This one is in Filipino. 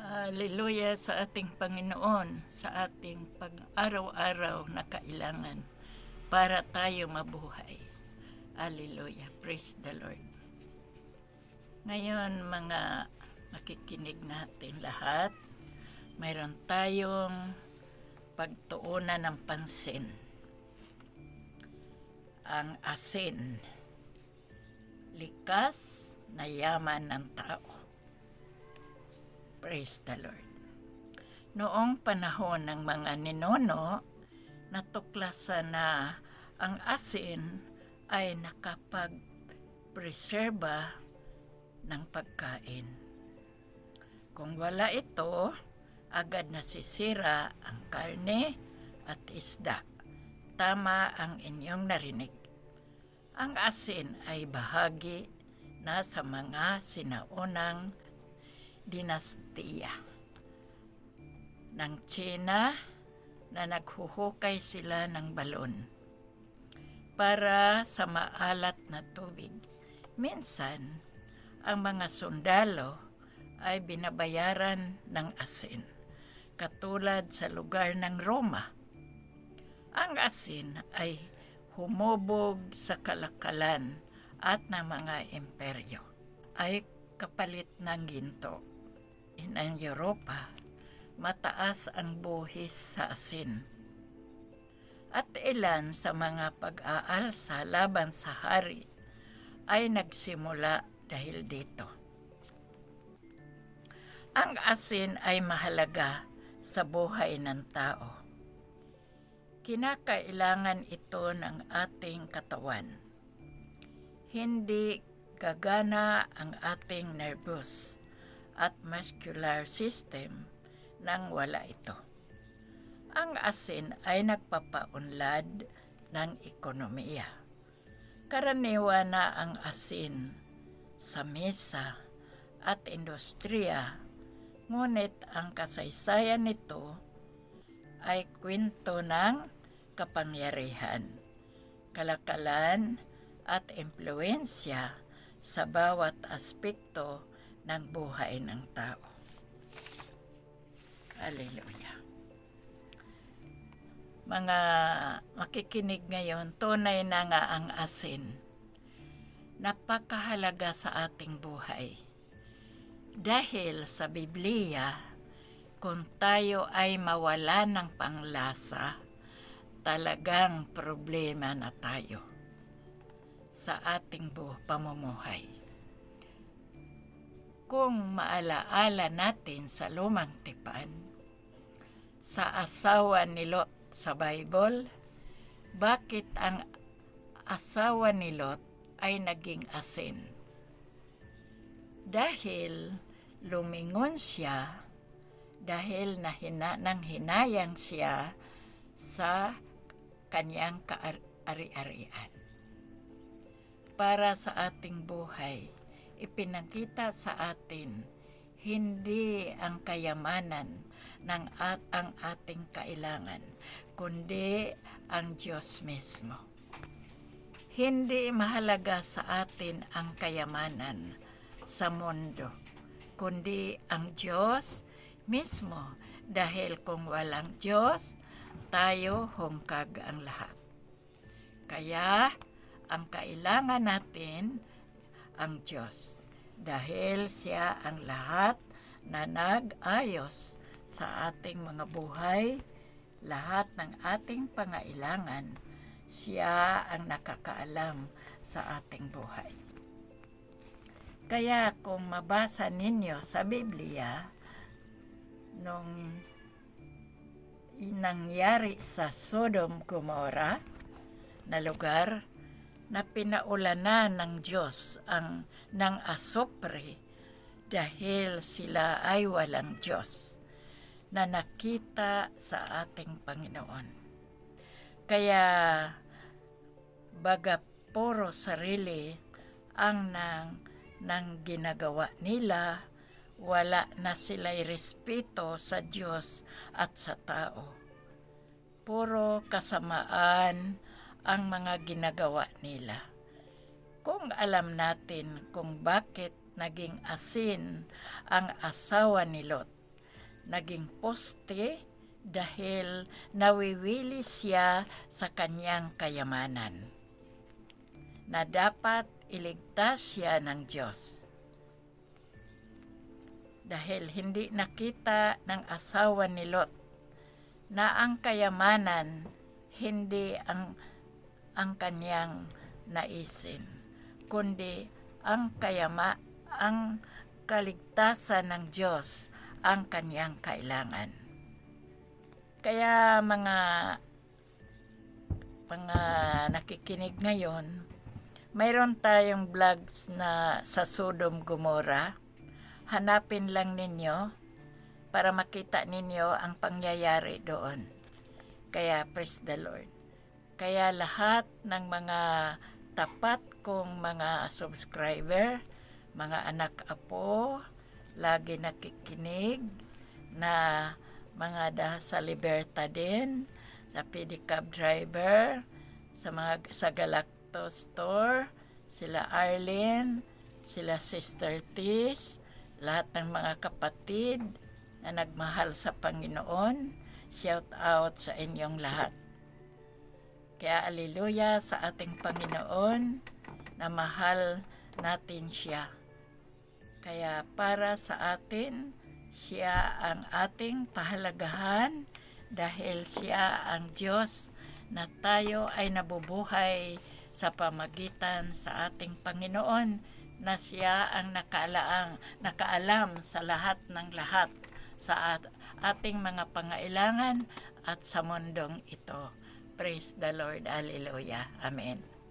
Hallelujah sa ating Panginoon, sa ating pag-araw-araw na kailangan para tayo mabuhay. Hallelujah, praise the Lord. Ngayon mga nakikinig natin lahat, mayroon tayong pagtuunan ng pansin. Ang asin, likas na yaman ng tao. Praise the Lord. Noong panahon ng mga ninuno, natuklasan na ang asin ay nakapag-preserba ng pagkain. Kung wala ito, agad nasisira ang karne at isda. Tama ang inyong narinig. Ang asin ay bahagi na sa mga sinaunang dinastiya ng China na naghuhukay sila ng balon para sa maalat na tubig. Minsan, ang mga sundalo ay binabayaran ng asin, katulad sa lugar ng Roma. Ang asin ay humubog sa kalakalan at ng mga imperyo, ay kapalit ng ginto. Ng Europa, mataas ang buhis sa asin. At ilan sa mga pag-aalsa laban sa hari ay nagsimula dahil dito. Ang asin ay mahalaga sa buhay ng tao. Kinakailangan ito ng ating katawan. Hindi gagana ang ating nervous at muscular system nang wala ito. Ang asin ay nagpapaunlad ng ekonomiya. Karaniwan na ang asin sa mesa at industriya, ngunit ang kasaysayan nito ay kwento ng kapangyarihan, kalakalan at impluwensya sa bawat aspekto ng buhay ng tao. Hallelujah. Mga makikinig ngayon, tunay na nga ang asin. Napakahalaga sa ating buhay. Dahil sa Biblia, kung tayo ay mawala ng panglasa, talagang problema na tayo sa ating pamumuhay. Kung maalaala natin sa lumang tipan, sa asawa ni Lot sa Bible, bakit ang asawa ni Lot ay naging asin? Dahil lumingon siya, dahil hinayang siya sa kanyang kaari-arian. Para sa ating buhay, ipinakita sa atin hindi ang kayamanan ng ang ating kailangan, kundi ang Diyos mismo. Hindi mahalaga sa atin ang kayamanan sa mundo, kundi ang Diyos mismo, dahil kung walang Diyos, tayo hungkag ang lahat. Kaya, ang kailangan natin ang Diyos, dahil siya ang lahat na nag-ayos sa ating mga buhay, lahat ng ating pangailangan, siya ang nakakaalam sa ating buhay. Kaya kung mabasa ninyo sa Biblia, nung nangyari sa Sodom Gomorrah na lugar, na pinaulanan ng Diyos ng asopre dahil sila ay walang Diyos na nakita sa ating Panginoon. Kaya baga puro sarili ang nang ginagawa nila, wala na sila'y respeto sa Diyos at sa tao. Puro kasamaan ang mga ginagawa nila. Kung alam natin kung bakit naging asin ang asawa ni Lot, naging poste dahil nawiwili siya sa kanyang kayamanan na dapat iligtas siya ng Diyos. Dahil hindi nakita ng asawa ni Lot na ang kayamanan hindi ang kanyang naisin, kundi ang kaligtasan ng Diyos ang kanyang kailangan. Kaya mga nakikinig ngayon, mayroon tayong vlogs na sa Sodom Gomorrah. Hanapin lang ninyo para makita ninyo ang pangyayari doon. Kaya praise the Lord. Kaya lahat ng mga tapat kong mga subscriber, mga anak-apo, lagi nakikinig na mga sa Liberta din, sa pedicab driver, sa Galacto Store, sila Arlene, sila Sister Tis, lahat ng mga kapatid na nagmahal sa Panginoon, shout out sa inyong lahat. Kaya aleluya sa ating Panginoon na mahal natin siya. Kaya para sa atin, siya ang ating pahalagahan dahil siya ang Diyos na tayo ay nabubuhay sa pamagitan sa ating Panginoon na siya ang nakaalam sa lahat ng lahat sa ating mga pangailangan at sa mundong ito. Praise the Lord. Hallelujah. Amen.